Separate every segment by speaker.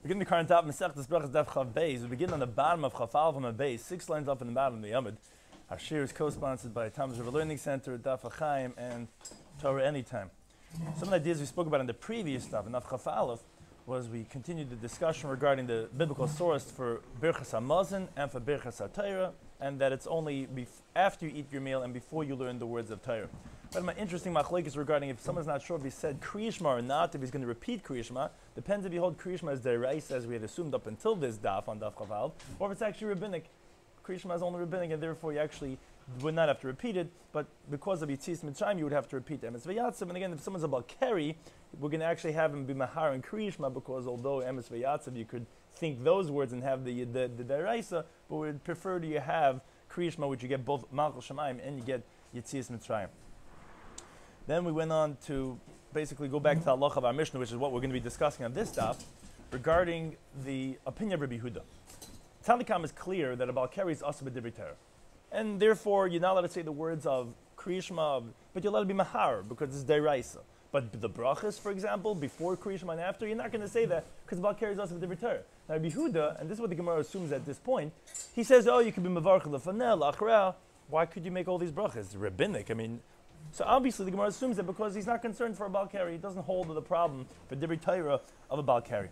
Speaker 1: We begin the current daf Masechtas Brachas Daf Chav Beis. We begin on the bottom of Chav Aleph on the base, 6 lines up in the bottom of the Yamud. Our shir is co-sponsored by Thomas River Learning Center, Daf HaChaim, and Torah Anytime. Some of the ideas we spoke about in the previous stuff, in Daf Chav Aleph, was we continued the discussion regarding the biblical source for Birchas HaMazon and for Birchas HaTorah, and that it's only after you eat your meal and before you learn the words of Torah. But my interesting machlokes regarding if someone's not sure if he said Kriya Shema or not, if he's going to repeat Kriya Shema, depends if you hold Kriya Shema as deraisa, as we had assumed up until this daf on Daf Chav Aleph, or if it's actually rabbinic. Kriya Shema is only rabbinic, and therefore you actually would not have to repeat it, but because of Yitzis Mitzrayim, you would have to repeat Emes V'Yatzav. And again, if someone's about Keri, we're going to actually have him be Mahar and Kriya Shema, because although Emes V'Yatzav, you could think those words and have the deraisa, but we'd prefer to you have Kriya Shema, which you get both Malchus Shemaim and you get Yitzis Mitzrayim. Then we went on to basically go back to the halacha of our Mishnah, which is what we're going to be discussing on this daf, regarding the opinion of Rabbi Yehuda. Tanakam is clear that a Baal Keri is also b'divrei Torah, and therefore you're not allowed to say the words of Kriya Shema, but you're allowed to be mahar because it's deraisa. But the brachas, for example, before Kriya Shema and after, you're not going to say that because Baal Keri is also b'divrei Torah. Now Rabbi Yehuda, and this is what the Gemara assumes at this point, he says, oh, you could be mevarch lefanel lachra. Why could you make all these brachas? It's rabbinic. I mean. So obviously the Gemara assumes that because he's not concerned for a Baal Keri, he doesn't hold to the problem for divrei Torah of a Baal Keri.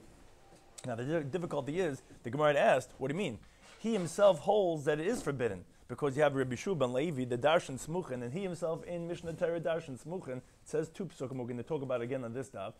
Speaker 1: Now the difficulty is, the Gemara had asked, what do you mean? He himself holds that it is forbidden, because you have Rabbi Shua ben Levi, the Darshan Smuchen, and he himself in Mishnah Torah Darshan Smuchen says two psukim we're going to talk about again on this daf,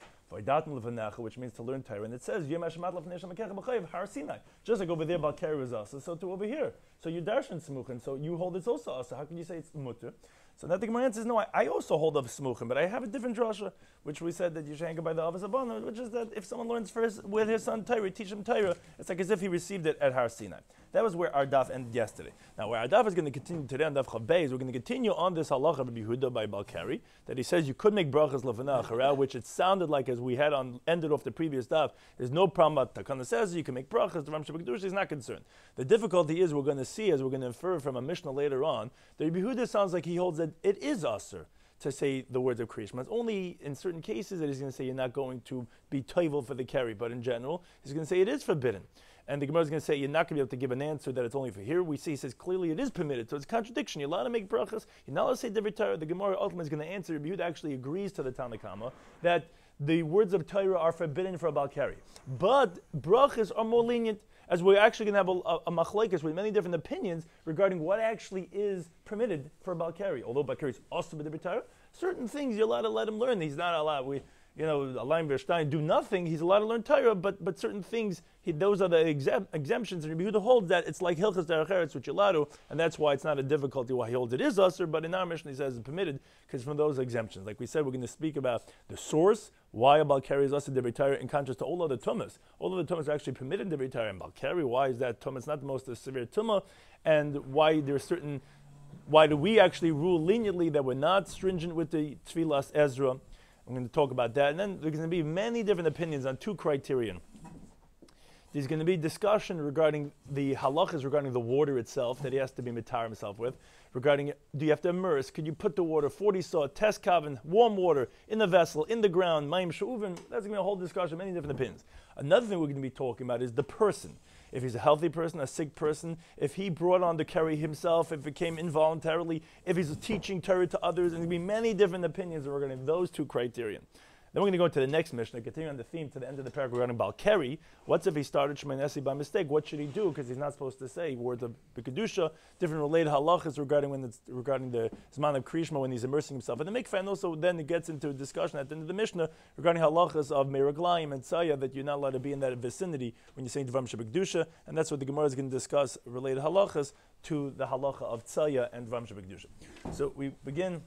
Speaker 1: which means to learn Torah, and it says Har Sinai. Just like over there Baal Keri was also, so too over here. So you Darshan Smuchen, so you hold it's also also. How can you say it's mutter? So now the Gemara answers, no, I also hold up Smuchim, but I have a different drasha, which we said that you should hang it by the Avos Abana, which is that if someone learns with his son Torah, teach him Torah, it's like as if he received it at Har Sinai. That was where our daf ended yesterday. Now, where our daf is going to continue today on Daf Chav Beis, we're going to continue on this halacha of Rabbi Yehuda by Baal Keri, that he says you could make brachas lefana achara, which it sounded like as we had ended off the previous daf, there's no problem about Takana says you can make brachas, the Ram Shebek Kedusha is not concerned. The difficulty is we're going to see, as we're going to infer from a Mishnah later on, that Rabbi Yehuda sounds like he holds that it is asur to say the words of Kriya Shema. It's only in certain cases that he's going to say you're not going to be toivel for the Keri, but in general, he's going to say it is forbidden. And the Gemara is going to say you're not going to be able to give an answer that it's only for here. We see he says clearly it is permitted. So it's a contradiction. You're allowed to make brachas. You're not allowed to say divrei Torah. The Gemara ultimately is going to answer. Rabbi Yehuda actually agrees to the Tanakama that the words of Torah are forbidden for a Baal Keri. But brachas are more lenient, as we're actually going to have a machlokes with many different opinions regarding what actually is permitted for a Baal Keri. Although Baal Keri is also divrei Torah, certain things you're allowed to let him learn. He's not allowed. Alain Verstein do nothing. He's allowed to learn Torah, but certain things, those are the exemptions. And Rabbi Yehuda holds that it's like Hilchas Derech Eretz, which you're allowed to, and that's why it's not a difficulty why he holds it is usher, but in our Mishnah he says it's permitted because from those exemptions. Like we said, we're going to speak about the source, why a Baal Keri is usher divrei Torah in contrast to all other tumas. All other tumas are actually permitted divrei Torah, and Baal Keri, why is that tumah? It's not the most severe tumah, and why do we actually rule leniently that we're not stringent with the Tfilas Ezra? I'm going to talk about that. And then there's going to be many different opinions on two criterion. There's going to be discussion regarding the halachas, regarding the water itself, that he has to be mitar himself with. Regarding, do you have to immerse? Could you put the water, 40 saw, test kavan, warm water, in the vessel, in the ground, mayim she'uvin? That's going to be a whole discussion, many different opinions. Another thing we're going to be talking about is the person. If he's a healthy person, a sick person, if he brought on the Keri himself, if it came involuntarily, if he's teaching Torah to others, and there's going to be many different opinions regarding those two criterion. Then we're going to go to the next Mishnah, continuing on the theme to the end of the paragraph regarding Baal Keri. What's if he started Shemay Nesi by mistake? What should he do? Because he's not supposed to say words of Kedusha, different related halachas regarding the Zman of Kriya Shema when he's immersing himself in the mikveh. And also then it gets into a discussion at the end of the Mishnah regarding halachas of Meraglayim and Tzaya, that you're not allowed to be in that vicinity when you're saying Dvarim Shebek Kedusha. And that's what the Gemara is going to discuss, related halachas to the halacha of Tzaya and Dvarim Shebek Kedusha. So we begin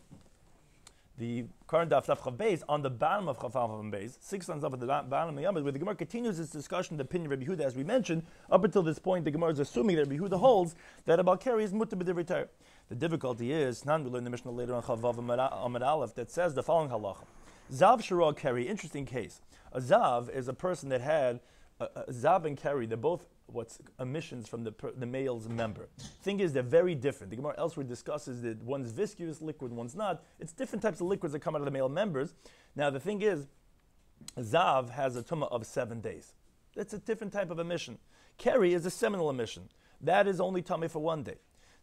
Speaker 1: the current daf Chav Beis on the bottom of Chav Beis, 6 lines up at the bottom of the Yamud, where the Gemara continues its discussion, the opinion of Rabbi Yehuda, as we mentioned. Up until this point, the Gemara is assuming that Rabbi Yehuda holds that a Baal Keri is mutter b'divrei Torah. The difficulty is, we learn the Mishnah later on Chav Amud Aleph that says the following halacha: Zav Shara Keri, interesting case. A Zav is a person that had a Zav and Keri. They're both what's emissions from the male's member. Thing is, they're very different. The Gemara elsewhere discusses that one's viscous liquid, one's not. It's different types of liquids that come out of the male members. Now, the thing is, Zav has a tumah of 7 days. That's a different type of emission. Keri is a seminal emission. That is only tummy for one day.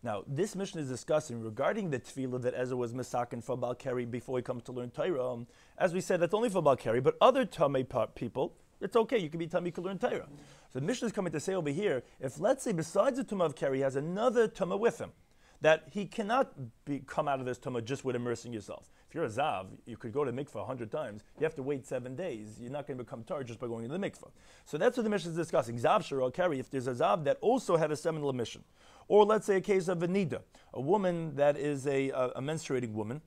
Speaker 1: Now, this mission is discussing regarding the tefillah that Ezra was misaken for Baal Keri before he comes to learn Torah. As we said, that's only for Baal Keri, but other tummy people, it's okay. You can be tummy, you can learn Torah. So the mission is coming to say over here, if let's say besides the tumah of Keri, he has another tumah with him, that he cannot come out of this tumah just with immersing yourself. If you're a zav, you could go to the mikveh 100 times. You have to wait 7 days. You're not going to become tar just by going to the mikveh. So that's what the mission is discussing. Zav shara Keri, if there's a zav that also had a seminal emission. Or let's say a case of a nida, a woman that is a menstruating woman,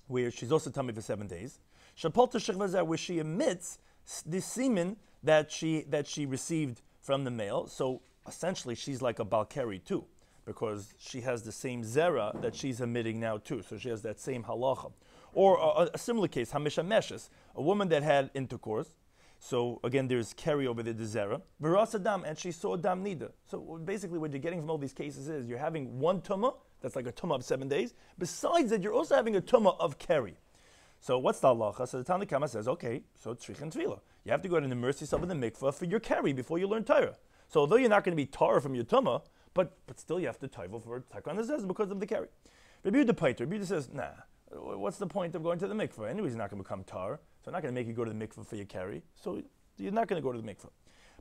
Speaker 1: where she's also tummy for 7 days. Shapalta shechvazah, where she emits the semen that she received from the male. So essentially, she's like a Baal Keri too, because she has the same zera that she's emitting now too. So she has that same halacha. Or a similar case, Hamishameshes, a woman that had intercourse. So again, there's Keri over there, the zera. Verasa dam, and she saw dam nida. So basically what you're getting from all these cases is you're having one tumah, that's like a tumah of 7 days. Besides that, you're also having a tumah of Keri. So what's the halacha? So the Tanna Kama says, okay, so tzrich and tefillah. You have to go ahead and immerse yourself in the mikvah for your Keri before you learn Torah. So although you're not going to be tar from your tumah, but still you have to taival for takon zez because of the Keri. Rabbi Yehuda Paiter, Rabbi Yehuda says, nah, what's the point of going to the mikvah? Anyways, you're not going to become tar, so I'm not going to make you go to the mikvah for your Keri, so you're not going to go to the mikvah.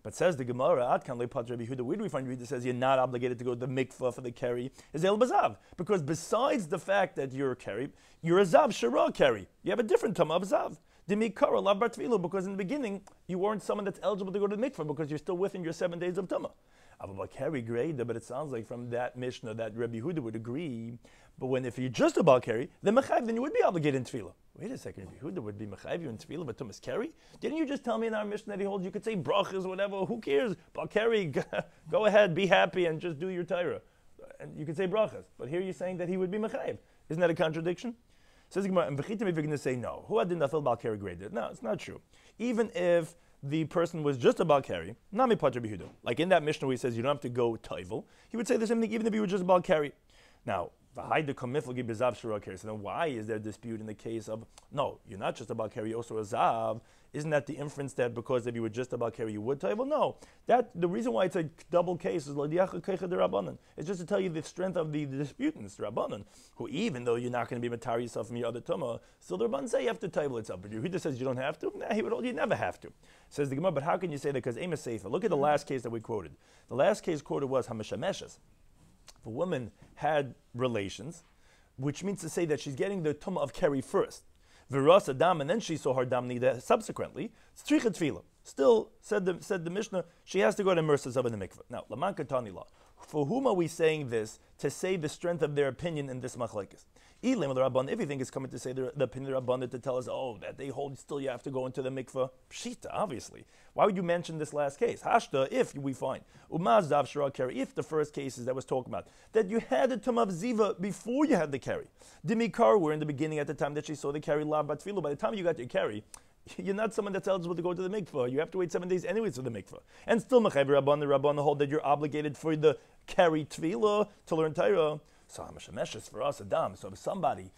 Speaker 1: But says the Gemara, Adkan lepat Rabbi Yehuda, where do we find Rabbi Yehuda says you're not obligated to go to the mikvah for the Keri? Is el bazav, because besides the fact that you're a Keri, you're a zav shara Keri. You have a different tumah of zav. Dimikara lav bar tefillah, because in the beginning you weren't someone that's eligible to go to the mikvah because you're still within your 7 days of tumah. Abba Keri grade, but it sounds like from that Mishnah that Rabbi Yehuda would agree. But if you're just a Baal Keri, then you would be obligated in tefillah. Wait a second, Rabbi Yehuda would be mechayiv you in tefillah, but Tumas Keri? Didn't you just tell me in our Mishnah that he holds you could say brachas, whatever? Who cares? Baal Keri, go ahead, be happy, and just do your Torah. And you could say brachas. But here you're saying that he would be mechayiv. Isn't that a contradiction? Says the Gemara, and V'chitim, if you're going to say no, who had the nafil Baal Keri graded? No, it's not true. Even if the person was just a Baal Keri, nami pat Rabbi Yehuda. Like in that Mishnah where he says you don't have to go taival, he would say the same thing even if he was just a Baal Keri. Now, so then why is there a dispute in the case of, no, you're not just a Baal Keri, you're also a zav? Isn't that the inference that because if you were just a Baal Keri, you would taival? No. The reason why it's a double case is it's just to tell you the strength of the disputants, the Rabbanan, who even though you're not going to be matar yourself from your other tumah, still the Rabbanan say you have to taival itself. But Yehuda says you don't have to. Nah, he would hold you never have to. Says the Gemara, but how can you say that? Because Amos Sefer. Look at the last case that we quoted. The last case quoted was Hamishameshes. If a woman had relations, which means to say that she's getting the tumah of Keri first, Viras Adam, and then she saw her dam nida subsequently, tzricha tefillah. Still, said the Mishnah, she has to go to immerse herself in the mikveh. Now, Laman Katani law. For whom are we saying this to say the strength of their opinion in this machlekes? If you think it's coming to say the opinion of the Rabbanan to tell us, that they hold still you have to go into the mikveh, pshita, obviously. Why would you mention this last case? Hashta, if we find, umaz dav shara Keri, if the first cases that was talking about, that you had the tumah of ziva before you had the Keri. Dimikar, were in the beginning at the time that she saw the Keri lav batfilu. By the time you got your Keri, you're not someone that's eligible to go to the mikveh. You have to wait 7 days anyways for the mikveh. And still, Mechayiv Rabban, the Rabban hold that you're obligated for the Keri tefillah to learn Torah. So Hamashameshes for us, Adam. So if somebody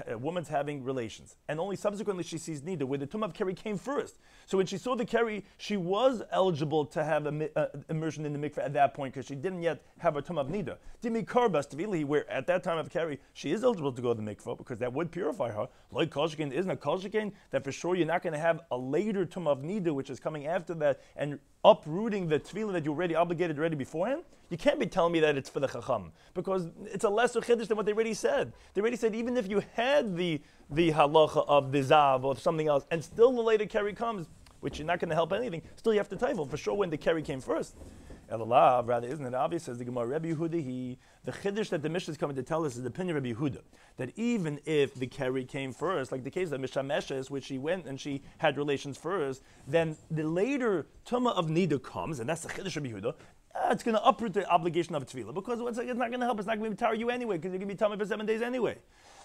Speaker 1: a woman's having relations, and only subsequently she sees nida, where the tumah of Keri came first. So when she saw the Keri, she was eligible to have immersion in the mikveh at that point because she didn't yet have a tumah of nida. Dimi karbas tvili, where at that time of Keri, she is eligible to go to the mikveh because that would purify her. Like kolshkin, isn't a kolshkin that for sure you're not going to have a later tumah of nida which is coming after that and uprooting the tefillah that you already obligated already beforehand? You can't be telling me that it's for the chacham because it's a lesser chiddush than what they already said. They already said even if you had the halacha of the zav or something else, and still the later Keri comes, which you're not going to help anything, still you have to taival for sure when the Keri came first. Elalav, rather, isn't it obvious? Says the Gemara, Rabbi Yehuda, the chiddush that the Mishnah is coming to tell us is the opinion of Rabbi Yehuda, that even if the Keri came first, like the case of Mishameshes, which she went and she had relations first, then the later tumah of nida comes, and that's the chiddush of Rabbi Yehuda. It's going to uproot the obligation of tefillah because it's not going to help. It's not going to be you anyway because you're going to be tummy for 7 days anyway.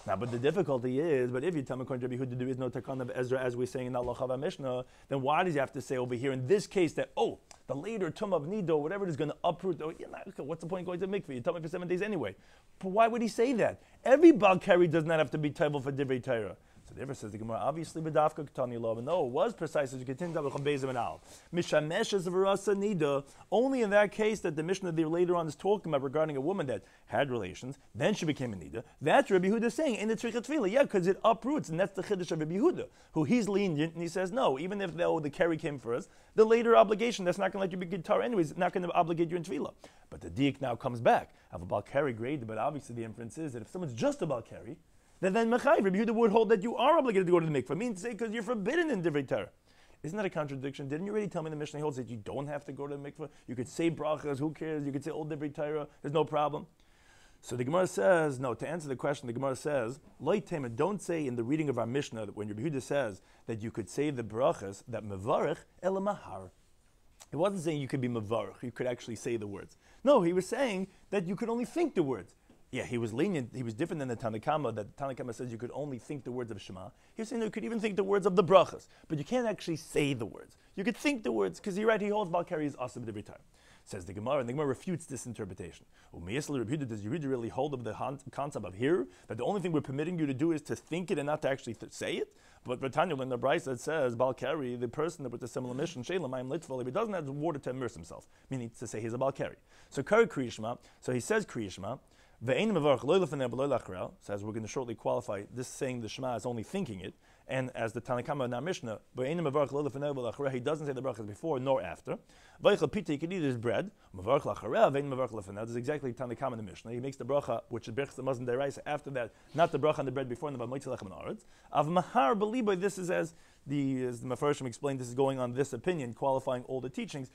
Speaker 1: Now, but the difficulty is, but if you tell me according to Rabbi Yehuda there is no takan of Ezra as we're saying in Allah Chava Mishnah, then why does he have to say over here in this case that the later tumah of nido, whatever it is, going to uproot? What's the point going to mikveh? You tell me for 7 days anyway. But why would he say that? Every Baal Keri does not have to be table for divrei Torah. So Therefore, says the Gemara, obviously, b'dafka k'tani lo, no, it was precise as you continue to have bezim and al. Mishamesh is v'rasa nida, only in that case that the Mishnah there later on is talking about regarding a woman that had relations, then she became a nida. That's Rabbi Yehuda saying, in the tzrichat tefillah, yeah, because it uproots, and that's the chiddush of Rabbi Yehuda, who he's lenient, and he says, no, even if the carry came first, the later obligation, that's not going to let you be good Torah anyways, it's not going to obligate you in tefillah. But the diak now comes back. Have a bal carry grade, but obviously the inference is that if someone's just a bal carry, then Mechayv, Rabbi Yehuda would hold that you are obligated to go to the mikveh. I mean to say because you're forbidden in Divrei Torah. Isn't that a contradiction? Didn't you already tell me the Mishnah holds that you don't have to go to the mikveh? You could say brachas, who cares? You could say old Divrei Torah, there's no problem. So the Gemara says, no, to answer the question, the Gemara says, Loi Tema, don't say in the reading of our Mishnah that when Rabbi Yehuda says that you could say the brachas, that mevarech ela mahar. It wasn't saying you could be mevarech, you could actually say the words. No, he was saying that you could only think the words. Yeah, he was lenient. He was different than the Tanna Kama, that the Tanna Kama says you could only think the words of Shema. He was saying you could even think the words of the brachas, but you can't actually say the words. You could think the words, because you're right, he holds Balkari is asab every time. Says the Gemara, and the Gemara refutes this interpretation. Does Yehuda really hold of the concept of here, that the only thing we're permitting you to do is to think it and not to actually say it? But Britannia, in the Bryce that says, Balkari, the person that with the similar mission, Shalem, I'm Litvali, he doesn't have water to immerse himself, meaning to say he's a Balkari. So Kari Kriyishma, so he says Kriyishma, so as we're going to shortly qualify, this saying the Shema is only thinking it, and as the Tanna Kama in our Mishnah, he doesn't say the brachas before nor after. He could eat his bread. This is exactly Tanna Kama in the Mishnah. He makes the bracha, which is brachas the Muslim deraisa, after that, not the bracha on the bread before, and the B'moitzi lechem and aretz. Av mahar beliboy, this is as the Mefarshim explained, this is going on this opinion, qualifying all the teachings.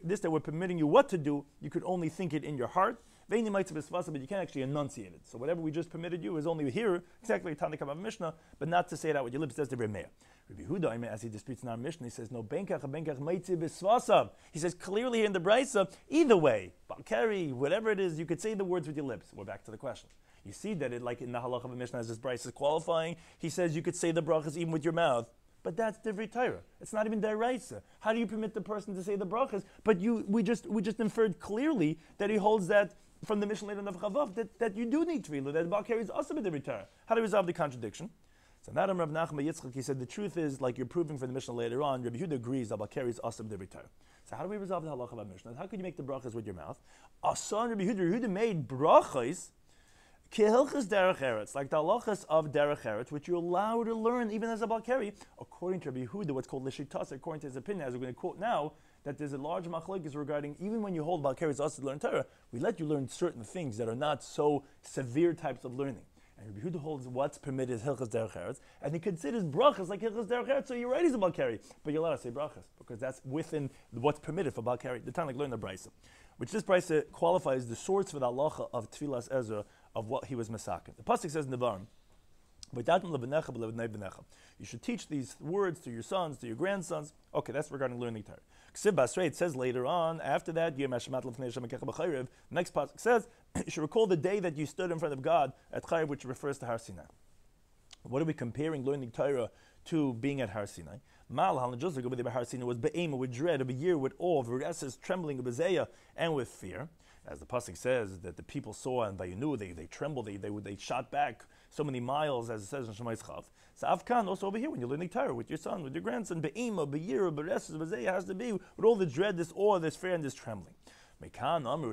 Speaker 1: This that we're permitting you what to do, you could only think it in your heart. But you can't actually enunciate it. So whatever we just permitted you is only here, exactly Tanna Kama Mishnah, but not to say it out with your lips. That's the Remeir. Rabbi Yehuda, as he disputes in our Mishnah, he says, no, benkach maitzi b'svasav. He says clearly in the Brisa, either way, Balkari, whatever it is, you could say the words with your lips. We're back to the question. You see that it, like in the halacha of a Mishnah, as this Brisa is qualifying, he says you could say the brachas even with your mouth. But that's Divrei Torah. It's not even deraisa. How do you permit the person to say the brachas? But we just inferred clearly that he holds that from the Mishnah later in the Chavav that you do need tefillah, that Balkari is also Divrei Torah. How do you resolve the contradiction? So now Rav Nachman Yitzchak, he said the truth is, like you're proving for the Mishnah later on, Rabbi Yehuda agrees that Balkari is also Divrei Torah. So how do we resolve the halacha of our Mishnah? How could you make the brachas with your mouth? Asan Rabbi Yehuda made brachas Kehilchas derech eretz, like the halachas of derech eretz, which you're allowed to learn even as a Balkari, according to Rabbi Yehuda, what's called Lishitas, according to his opinion, as we're going to quote now, that there's a large machlokes regarding even when you hold Balkari also to learn Torah, we let you learn certain things that are not so severe types of learning. And Rabbi Yehuda holds what's permitted is Hilchas derech eretz, and he considers brachas like Hilchas derech eretz, so you're right, he's a Balkari, but you're allowed to say brachas, because that's within what's permitted for Balkari, the time like learn the Brisa. Which this Brisa qualifies the source for the halacha of Tfilas Ezra, of what he was masakin. The pasuk says in the Nevarim, you should teach these words to your sons, to your grandsons. Okay, that's regarding learning Torah. It says later on, after that, next pasuk says, you should recall the day that you stood in front of God at Charev, which refers to Har Sinai. What are we comparing learning Torah to being at Har Sinai? Har Sinai was be'ema, with dread, of a year, with awe, of reses, trembling, of bezeya, and with fear. As the pasuk says, that the people saw and they knew, they trembled, they shot back so many miles, as it says in Shemais Chav. So Avkan, also over here, when you're learning Torah with your son, with your grandson, be'ima, be'yira, be'reses, be'zeya, has to be with all the dread, this awe, this fear, and this trembling.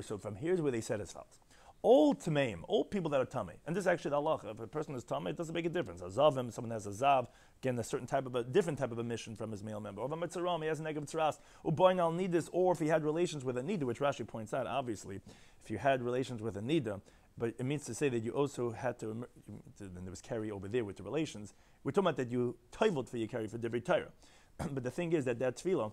Speaker 1: So from here's where they said as follows. All Tameim, all people that are Tamei, and this is actually the halacha. If a person is Tamei, it doesn't make a difference. A Zavim, someone has a Zav, again, a different type of a mission from his male member. Or a Mitzaram, he has a Negav Tzaras. Ubayin al Nidis, or if he had relations with a Nida, which Rashi points out, obviously, if you had relations with a Nida, but it means to say that you also had to, then there was carry over there with the relations. We're talking about that you toivot for your carry for Divrei Torah. But the thing is that tefillah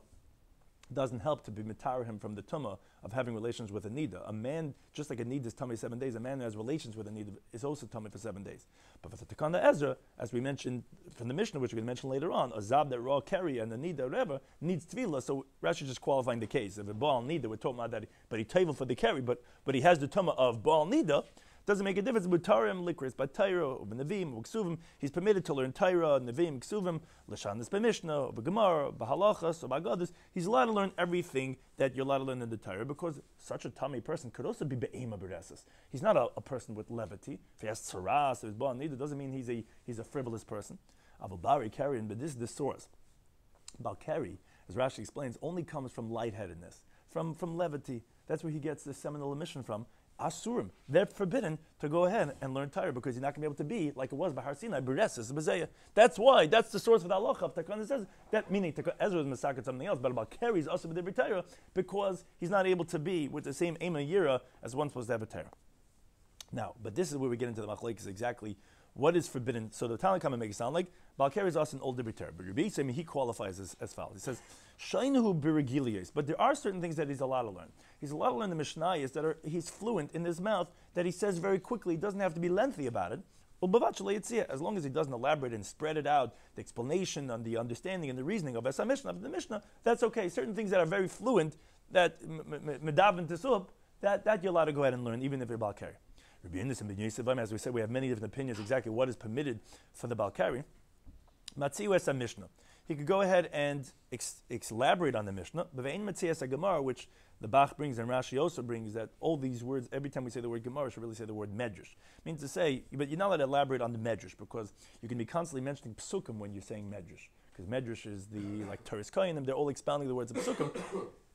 Speaker 1: doesn't help to be mitar him from the tumah of having relations with a nida. A man, just like a nida is tummy 7 days, a man who has relations with a nida is also tummy for 7 days. But for the Tekana Ezra, as we mentioned from the Mishnah, which we're going to mention later on, a zab that raw carry and a nida, whatever, needs tefillah. So Rashi is just qualifying the case. If a baal nida, we're talking about that, but he table for the carry, but he has the tumah of baal nida. Doesn't make a difference. Mutarim likris, but Torah, or Nevim, or Ksuvim, he's permitted to learn Torah, Nevim, Ksuvim, Lashanis b'Mishnah, or b'Gemara, b'Halachas, or b'Agadas. He's allowed to learn everything that you're allowed to learn in the Torah, because such a tummy person could also be be'ema b'reses. He's not a person with levity. If he has tzaras, or his ba'al nida, doesn't mean he's a frivolous person. Avobari carrying, but this is the source. Balkari, as Rashi explains, only comes from lightheadedness, from levity. That's where he gets the seminal emission from. Asurim, they're forbidden to go ahead and learn Torah because you're not going to be able to be like it was by Har Sinai, Beresis, Bezeya. That's why, that's the source of the halacha of Takana says, that meaning Ezra is masakat something else, but about carries also with every Torah because he's not able to be with the same Ema Yira as one supposed to have a Torah. Now, but this is where we get into the machlekes exactly what is forbidden. So the Tanna Kama makes it sound like Balkari is also an old Torah, but Rabbi Yisrael, he qualifies as follows. He says, Shainuhu birigiliyos, but there are certain things that he's allowed to learn. He's allowed to learn the Mishnayos that he's fluent in his mouth, that he says very quickly. He doesn't have to be lengthy about it. As long as he doesn't elaborate and spread it out, the explanation and the understanding and the reasoning of Esa Mishnah, of the Mishnah, that's okay. Certain things that are very fluent, that medaven tesub, that you're allowed to go ahead and learn, even if you're Balkari. Rabbi Yonus and Ben Yosef, as we said, we have many different opinions exactly what is permitted for the Balkari. Matziu Esa Mishnah. He could go ahead and elaborate on the Mishnah, which the Bach brings and Rashi also brings, that all these words, every time we say the word Gemara, should really say the word Medrash. Means to say, but you're not allowed to elaborate on the Medrash because you can be constantly mentioning Psukim when you're saying Medrash. Because Medrash is the, like Teres Kohanim, they're all expounding the words of Psukim.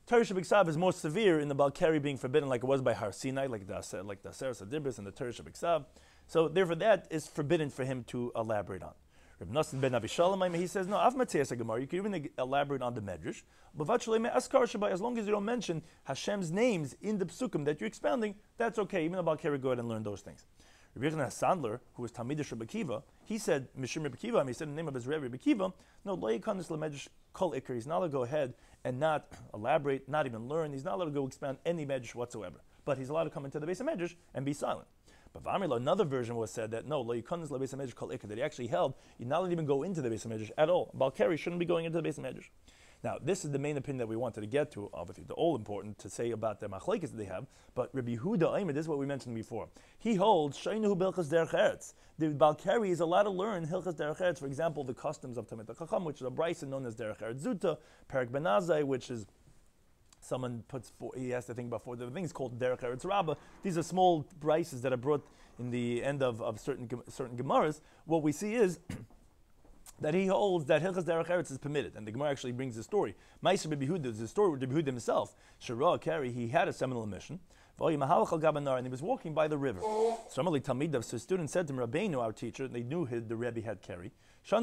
Speaker 1: Torah Shabbat is more severe in the Balkari being forbidden like it was by Har Sinai, like the Aseres Adibris and the Torah Shabbat. So therefore that is forbidden for him to elaborate on. Reb Nosson ben Avishalom, he says, no, Av Matzias Gemara, you can even elaborate on the Medrash, but as long as you don't mention Hashem's names in the Psukim that you're expounding, that's okay. Even the Balkari go ahead and learn those things. Rabbi Yochanan Sandler, who was Talmidish Rebbe Kiva, he said, Mishum Rebbe Kiva, he said in the name of his Rebbe Rebbe Kiva, no, Lo Yikanis LeMedrash Kol Iker, he's not allowed to go ahead and not elaborate, not even learn, he's not allowed to go expound any Medrash whatsoever. But he's allowed to come into the base of Medrash and be silent. But V'amrila, another version was said that no, Lo Yikanis LeBeis HaMedrash Kol Iker, that he actually held, you're not allowed to even go into the base of Medrash at all. Balkari shouldn't be going into the base of Medrash. Now, this is the main opinion that we wanted to get to, obviously, the all important to say about the machlekes that they have. But Rabbi Yehuda Aimer, this is what we mentioned before. He holds Shainuhu Bilchas Derech Eretz. The Balkari is allowed to learn Hilchas Derech Eretz, for example, the customs of Talmid Chacham, which is a brisa known as Derech Eretz Zuta, Perek Benazai, which is someone puts he has to think about 4 different things called Derech Eretz Rabbah. These are small brises that are brought in the end of certain Gemaras. What we see is that he holds that Hilchas Derech Eretz is permitted, and the Gemara actually brings the story. Ma'aser Rabbi Yehuda is the story with Rabbi Yehuda himself. Shara Kari, he had a seminal mission, and he was walking by the river. So his student said to him, Rabbeinu, our teacher, they knew the Rebbe had Kari. Teach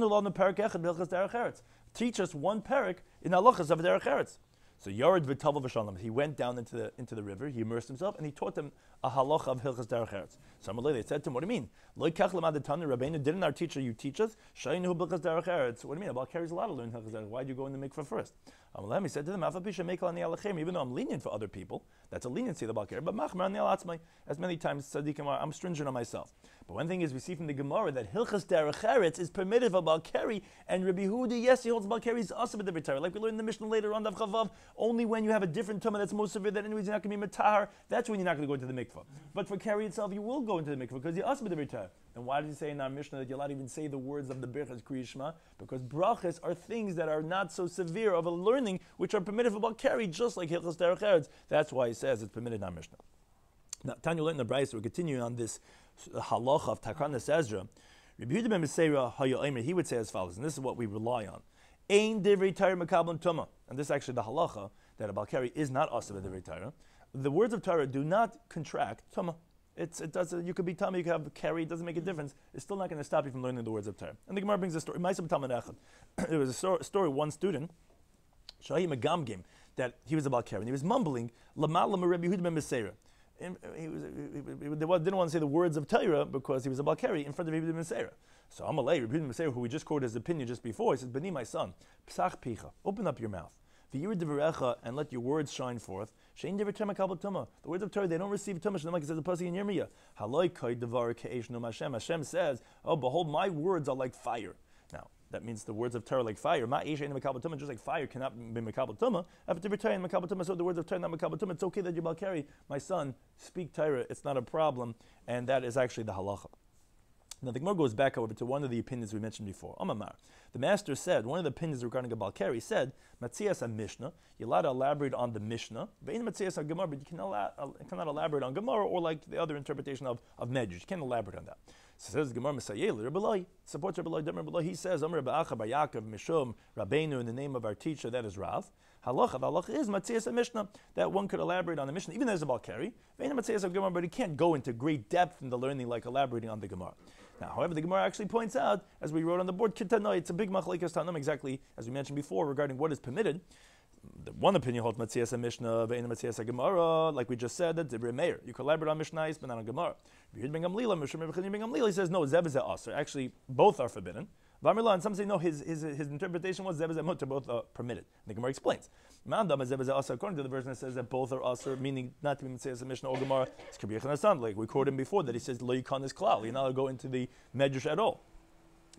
Speaker 1: us one parak in halachas of Derech Eretz. So Yared v'Tava v'Shalom, he went down into the river, he immersed himself, and he taught them a halacha of Hilchas Derech Eretz. So they said to him, what do you mean? Lo kach lemad tanu Rabbeinu, didn't our teacher you teach us? Shayinu Hilchas Derech Eretz. What do you mean? About carries a lot to learn Hilchas Derech. Why did you go in the mikveh first? He said to them, even though I'm lenient for other people, that's a leniency of the Balkari, but machmer ani al atzmai, as many times tzaddikim are, I'm stringent on myself. But one thing is, we see from the Gemara that Hilchas Derech Eretz is permitted for Balkari, and Rabbi Yehuda, yes, he holds Balkari is also with the Torah. Like we learned in the Mishnah later on, Dav Chavav, only when you have a different tumah that's more severe than anyways you're not going to be matahar, that's when you're not going to go into the mikveh. But for Kari itself, you will go into the mikveh because you're also with the Torah. And why does he say in our Mishnah that you're allowed to even say the words of the Birchas Kriya Shema? Because brachas are things that are not so severe of a learning, which are permitted for Balkari, just like Hilchas Derech Eretz. That's why he says it's permitted in our Mishnah. Now, Tanya learned in the Brayso, we're continuing on this halacha of Takanas Ezra. Rabbi Yehuda ben Meseira Hayoimer, he would say as follows, and this is what we rely on. Ein divrei Torah mekablan tuma. And this is actually the halacha that a Balkari is not asav divrei Torah. The words of Torah do not contract tuma. It does. You could be tummy, you could have carry. It doesn't make a difference. It's still not going to stop you from learning the words of Torah. And the Gemara brings a story. There was a story. One student, Shahi Megamgim, that he was a Balkari, and he was mumbling Lamalam Rabbi Yehuda ben Meseira. He didn't want to say the words of Torah because he was a Balkari in front of Rabbi Yehuda ben Meseira. So Amalei, Rabbi Yehuda ben Meseira, who we just quoted his opinion just before, he says, Beni, my son, Psach Picha, open up your mouth. And let your words shine forth. The words of Torah, they don't receive tumah. Like it says the pasuk in Yirmiyah. Hashem says, "Oh, behold, my words are like fire." Now that means the words of Torah like fire. Just like fire cannot be mekabel tumah. After return mekabel tumah, so the words of Torah not mekabel tumah. It's okay that you're Balkari, my son, speak Torah. It's not a problem, and that is actually the halacha. Now the Gemara goes back, however, to one of the opinions we mentioned before. Amamar, the master said, one of the opinions regarding a Balkari said, Matzias a Mishnah, you're allowed to elaborate on the Mishnah, but Matzias a Gemara, but you cannot elaborate on Gemara or like the other interpretation of Medrash. You can't elaborate on that. So says Gemara Mesayel, Rabbi Eloi, supports Rabbi Eloi. Rabbi Eloi, he says, Amr Ba'acha Bar Yaakov Mishum Rabbeinu, in the name of our teacher, that is Rav. Halacha, the halacha is Matzias Mishnah, that one could elaborate on the Mishnah, even though there's a Balkari. Matzias Gemara, but he can't go into great depth in the learning like elaborating on the Gemara. Now, however, the Gemara actually points out, as we wrote on the board, Kitanoi, it's a big machlekes Tanam, exactly as we mentioned before, regarding what is permitted. The one opinion holds Matzias Mishnah, Ve'ena Matzias Gemara, like we just said, that Divrei Meir. You can elaborate on Mishnah, but not on Gemara. He says, no, Zeb is Aser. Actually, both are forbidden. And some say, no, his interpretation was Zeb is Mutter, both are permitted. And the Gemara explains. According to the version that says that both are Aser, meaning not to be Matzias Mishnah or Gemara, it's Kabir Chanasan, like we quoted him before, that he says, Lo Yikon is Klal. You're not allowed to go into the Medrash at all.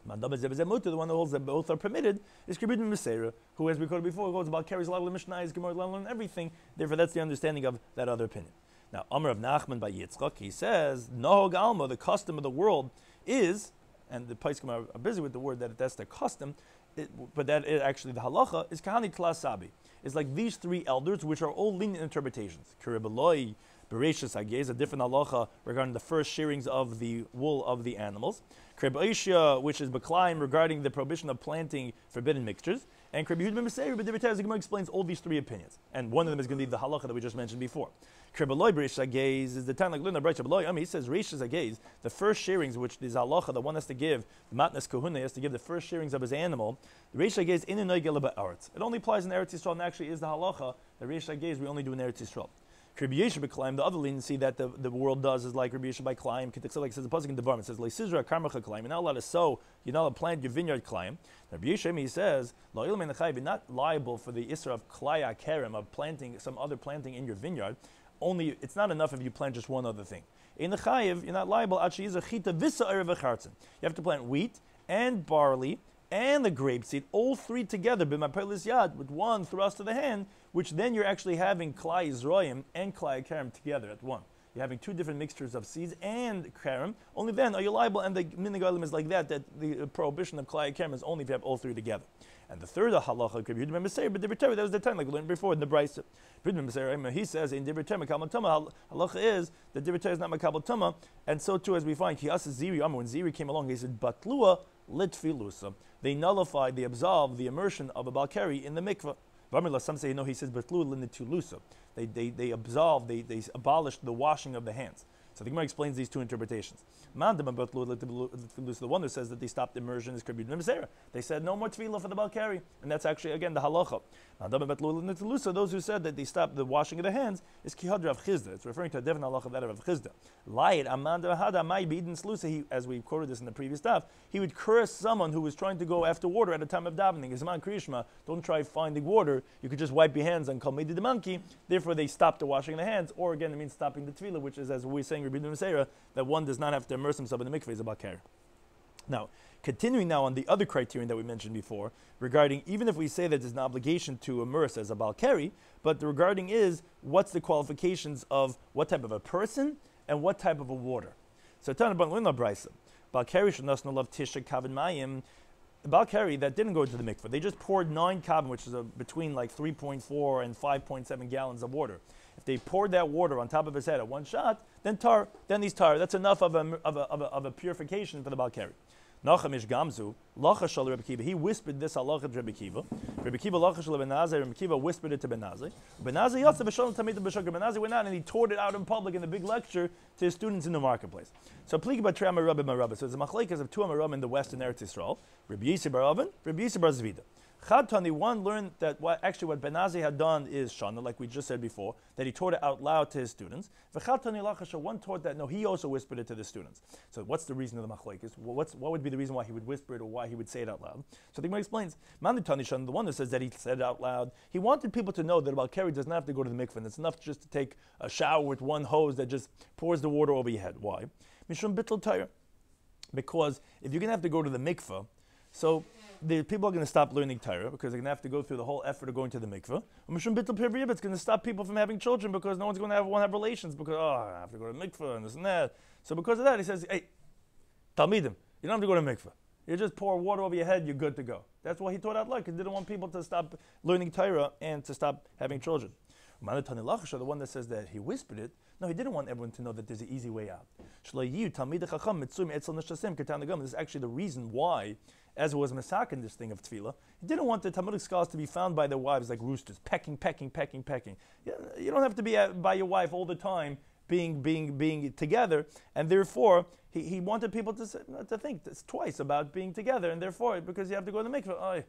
Speaker 1: The one that holds that both are permitted is Kibbutz Meseira, who, as we quoted before, goes about carries a lot of Mishnah, is Gemara, and everything. Therefore, that's the understanding of that other opinion. Now, Amr of Nachman by Yitzchak, he says, Nohog Alma, the custom of the world is, and the Paiskim are busy with the word that that's their custom, but that it actually the halacha is Kahani Tlas Sabi. It's like these three elders, which are all lenient interpretations. Kiribaloi, Bereshis Hagez, a different halacha regarding the first shearings of the wool of the animals. Kreb Oishia, which is Baklaim, regarding the prohibition of planting forbidden mixtures. And Kreb Yehuda ben Meseir, but the Gemara explains all these three opinions. And one of them is going to be the halacha that we just mentioned before. Kreb Eloi Bereshis Hagez is the time like Luna Breit Eloi. He says Bereshis Hagez, the first shearings, which is halacha, the one has to give, the Matnas Kahuna has to give the first shearings of his animal. The Bereshis Hagez in Noigel Ba'aretz. It only applies in Eretz Yisrael, and actually is the halacha. The Bereshis Hagez we only do in Eretz Yisrael. Rabbi Yeshua B'Klaim, the other leniency that the world does is like Rabbi Yeshua by Klaim. Like it says the pasuk in Devarim, it says Leisizra Karmacha Klaim. You're not allowed to sow. You're not allowed to plant your vineyard Klaim. Rabbi Yeshua he says Lo'il Mein Chayv, you're not liable for the Isra of Klaya Kerem, of planting some other planting in your vineyard. Only it's not enough if you plant just one other thing. In the Chayiv, you're not liable. Actually, is a chita visa erev echartzen. You have to plant wheat and barley and the grapeseed, all three together, b'mapelis yad, with one thrust of the hand, which then you're actually having klai Yisroim and klai kerem together at one. You're having two different mixtures of seeds and kerem. Only then are you liable, and the minig olim is like that the prohibition of klai kerem is only if you have all three together. And the third halacha, but that was the time, like we learned before in the Brisa. He says in Dibur Torah, halacha is that Dibur Torah is not makabel tuma, and so too as we find Kiyas Ziri Amar, when Ziri came along, he said Batlua Litfilusa. They nullified, they absolved the immersion of a Balkari in the mikveh. Some say no, he says Batlua Linitulusa. They absolved, they abolished the washing of the hands. So the Gemara explains these two interpretations. The one that says that they stopped immersion is Kreb Yehuda ben Meseir. They said no more tefillah for the Balkari, and that's actually again the halacha. Those who said that they stopped the washing of the hands is Kihad Rav Chizda. It's referring to a different halacha that of Rav Chizda. As we quoted this in the previous daf, he would curse someone who was trying to go after water at a time of davening. Isman Krishma, don't try finding water. You could just wipe your hands on Kol Medi the monkey. Therefore, they stopped the washing of the hands, or again, it means stopping the tefillah, which is as we're saying, Rabbi Meseira, that one does not have to immerse himself in the mikveh is about care. Now, continuing now on the other criterion that we mentioned before, regarding even if we say that there's an obligation to immerse as a Balkari, but the regarding is what's the qualifications of what type of a person and what type of a water. So Tanaban Lina Brisa, Balkari should not love Tisha Kavin Mayim. Balkari that didn't go into the mikveh, they just poured 9 kavim, which is between like 3.4 and 5.7 gallons of water. If they poured that water on top of his head at one shot, then he's tar. That's enough of a purification for the Balkari. Nachamish Gamzu, Lacha Shal Rebbe Kiva. He whispered this halacha to Rebbe Kiva. Rebbe Kiva Lacha Shal Ben Nazai. Rebbe Kiva whispered it to Ben Nazai. Ben Nazai Yatsa B'Shalom Tamid B'Shakar. Ben Nazai went out and he taught it out in public in a big lecture to his students in the marketplace. So Pligi B'Trei Amarabim Marabim. So it's a machlekes of 2 Amarabim in the western Eretz Yisrael. Rebbe Yissi Bar Avin, Rebbe Yissi Bar Zvida. Chadtani, one learned that what Ben Nazai had done is Shana, like we just said before, that he taught it out loud to his students. V'chadtani Lachasha, one taught that no, he also whispered it to the students. So what's the reason of the machlekes? What would be the reason why he would whisper it or why he would say it out loud? So the Gemara explains, Manditani Shana, the one that says that he said it out loud, he wanted people to know that a Balkari does not have to go to the mikveh. It's enough just to take a shower with one hose that just pours the water over your head. Why? Mishum bittul Torah. Because if you're going to have to go to the mikveh, so the people are going to stop learning Torah because they're going to have to go through the whole effort of going to the mikveh. It's going to stop people from having children because no one's going to want to have relations because, I have to go to the mikveh and this and that. So because of that, he says, hey, Talmidim, you don't have to go to mikveh. You just pour water over your head, you're good to go. That's why he taught out loud, because he didn't want people to stop learning Torah and to stop having children. The one that says that he whispered it, no, he didn't want everyone to know that there's an easy way out. This is actually the reason why, as it was masakin this thing of tefillah, he didn't want the Talmudic scholars to be found by their wives like roosters, pecking. You don't have to be by your wife all the time, being together, and therefore he wanted people to think twice about being together, and therefore because you have to go to the mikveh,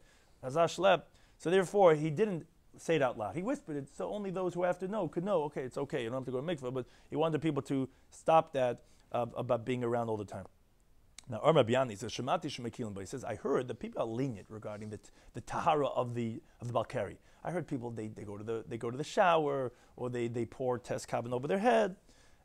Speaker 1: so therefore he didn't say it out loud. He whispered it, so only those who have to know could know. Okay, it's okay. You don't have to go to mikveh, but he wanted people to stop that about being around all the time. Now, Amar Biani says, "Shemati shemekilin," but he says, "I heard that people are lenient regarding the tahara of the balkari. I heard people they go to the shower or they pour test carbon over their head."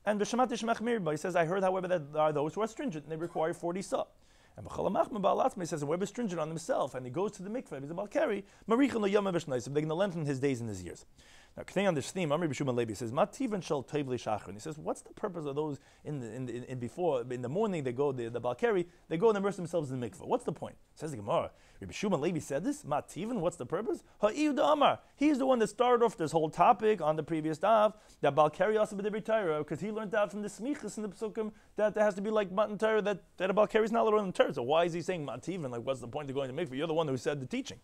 Speaker 1: And the Shemati shemachmir, but he says, "I heard, however, that there are those who are stringent and they require 40 sa." And he says, and whoever is stringent on himself and he goes to the mikveh, he's a balkari, they're going to lengthen his days and his years. Now, continuing on this theme, Amr Bishum Levi says, "Mativan shel tevli shachar." He says, what's the purpose of those in the morning they go the balkari, they go and immerse themselves in the mikveh? What's the point? Says the Gemara. Rabbi Shimon Levi said this. Mativan, what's the purpose? Ha'iyud Amar. He's the one that started off this whole topic on the previous daf that balkari also b'dibri Torah, because he learned out from the smichas in the psukim that there has to be like matan Torah, that a balkari is not allowed in Torah. So why is he saying Mativan? Like, what's the point of going to mikveh? You're the one who said the teaching.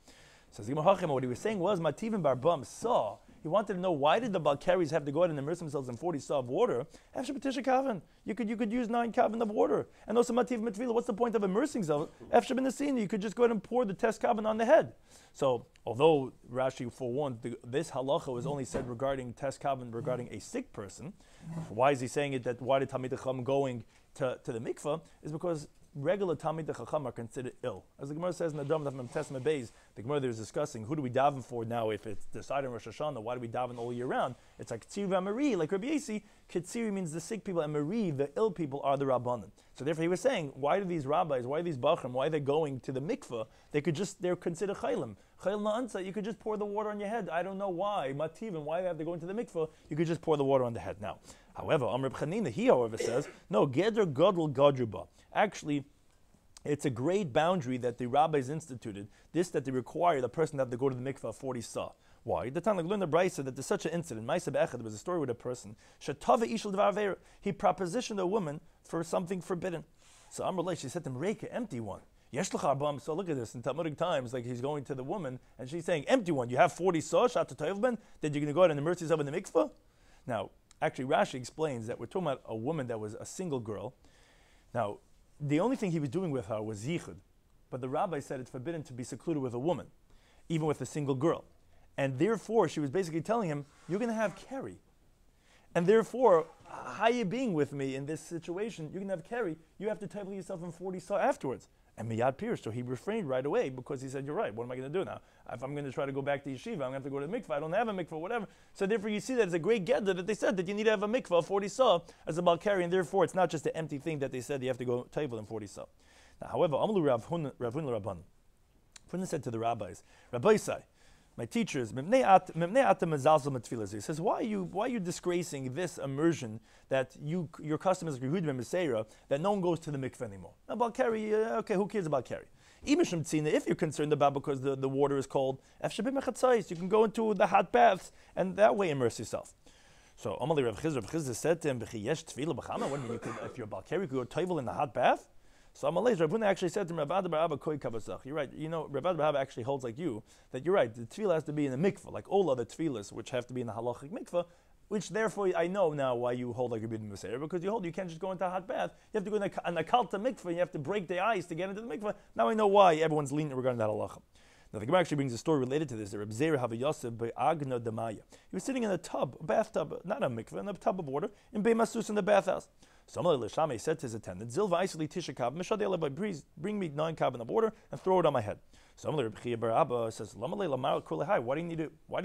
Speaker 1: Says the Gemara, what he was saying was Mativan Barbam saw. He wanted to know, why did the balkaris have to go out and immerse themselves in 40 sa of water? After B'tisha Kavan, you could use 9 kavan of water. And also Mativ Mitvila, what's the point of immersing yourself? After B'nasina, you could just go ahead and pour the test kavan on the head. So, although Rashi forewarned, this halacha was only said regarding test kavan regarding a sick person. Why is he saying it? That why did Talmid Chacham going to the mikveh? Is because regular Talmid Chacham are considered ill. As the Gemara says in the Dam of Testament Beis, the Gemara there is discussing who do we daven for now if it's decided in Rosh Hashanah, why do we daven all year round? It's like Ktsiri v'Amari, like Rabbi Yasi, Ktsiri means the sick people and Mari, the ill people, are the Rabbanim. So therefore he was saying, why do these rabbis, why are these Bachrim, why are they going to the mikveh? They're considered Chaylim. Chayil na'ansa, you could just pour the water on your head. I don't know why. Mativim, why they have to go into the mikveh? You could just pour the water on the head. Now, however, Amr Chanina, he however says, no, Geder Gadol Gadruba. Actually, it's a great boundary that the rabbis instituted, this that they require the person to have to go to the mikveh 40 sa. Why? The Tanakh learned the Brisa that there's such an incident. Ma'aseh Be'echad, there was a story with a person. Shetava ishul dvar aveira. He propositioned a woman for something forbidden. So Amr she said to him, Reika, empty one. Yesh l'cha arba'am. So look at this in Talmudic times, like he's going to the woman and she's saying, empty one. You have 40 sa, shat to'ev ben, that you're going to go out and immerse yourself in the mikveh? Now, actually Rashi explains that we're talking about a woman that was a single girl. Now, the only thing he was doing with her was yichud, but the rabbi said it's forbidden to be secluded with a woman, even with a single girl. And therefore, she was basically telling him, you're going to have Kerry. And therefore, how are you being with me in this situation? You're going to have Kerry. You have to table yourself in 40 sa afterwards. And Miyad Pierce, so he refrained right away because he said, you're right, what am I going to do now? If I'm going to try to go back to yeshiva, I'm going to have to go to the mikveh. I don't have a mikveh, whatever. So therefore you see that it's a great gedder that they said that you need to have a mikveh, 40 sa, as a balkari, and therefore it's not just an empty thing that they said you have to go table in 40 sa. Now, however, Amlu Rav Huna Rabban, Huna said to the rabbis, Rabbi Isai, my teachers, he says, why are you disgracing this immersion that your custom is that no one goes to the mikveh anymore? Now, balkari, okay, who cares about Balkari? If you're concerned about because the water is cold, you can go into the hot baths and that way immerse yourself. So Amalei Rav Chizr said to him, what do you mean, if you're a balkari, you could go toivel in the hot bath? So Amalei Rav Huna actually said to him, you're right, Rav Abba actually holds like you, that you're right, the tefillah has to be in the mikveh, like all other tefillahs, which have to be in the halachic mikveh, which therefore I know now why you hold like Rabbi Meseir, because you can't just go into a hot bath. You have to go in an akalta mikveh, and you have to break the ice to get into the mikveh. Now I know why everyone's lenient regarding that halacha. Now the Gemara actually brings a story related to this. Reb Zera Havi Yosef be'agna demaya. He was sitting in a tub, a bathtub, not a mikveh, in a tub of water, in Beimasus in the bathhouse. Someone Lishame said to his attendant, Zilva isoli tisha kav, mishadele, please bring me 9 kav in the water and throw it on my head. Someone Reb Chia bar Abba says, Lamalei lamar kulehai, why do